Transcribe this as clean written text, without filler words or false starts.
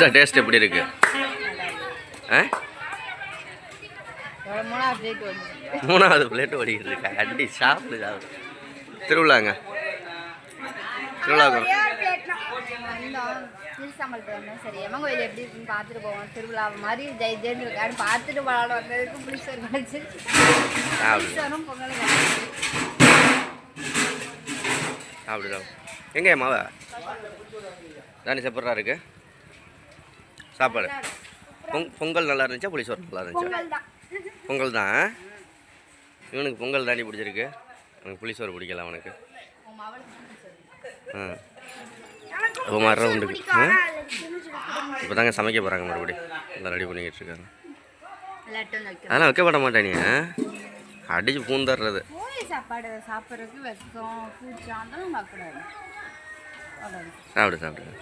Sir taste எப்படி இருக்கு? மூணாவது பிளேட் ஓடிக்கிட்டு இருக்கா. அடி சாப்பிடு. திருவிழாங்க, திருவிழாவுக்கு சரி எம்மன் கோயில் எப்படி இருக்குன்னு பார்த்துட்டு போவோம். திருவிழா மாதிரி ஜெய் ஜெயின்னு இருக்காரு பார்த்துட்டு விளாட வந்ததுக்கு புளிசோறு கிடச்சி புளிசோறும் பொங்கல் அப்படிதான். எங்கே மாவா தானி சாப்பிட்றா இருக்கு சாப்பாடு? பொங்கல் நல்லா இருந்துச்சா புளிசோறு நல்லா இருந்துச்சா? பொங்கல் தான். இவனுக்கு பொங்கல் தாண்டி பிடிச்சிருக்கு, அவனுக்கு புளிசோறு பிடிக்கல அவனுக்கு. இப்போ மாதிரி உண்டுக்கு இப்போ தாங்க சமைக்க போகிறாங்க மறுபடியும் எல்லாம் ரெடி பண்ணிக்கிட்டு இருக்காங்க. அதெல்லாம் வைக்க பட மாட்டேன் நீ அடிச்சு பூந்தர்றது. சாப்பாடு சாப்பிட்றதுக்கு வெக்கம் பூச்சாந்தாலும் பார்க்கக்கூடாது. சாப்பிடு சாப்பிடுங்க.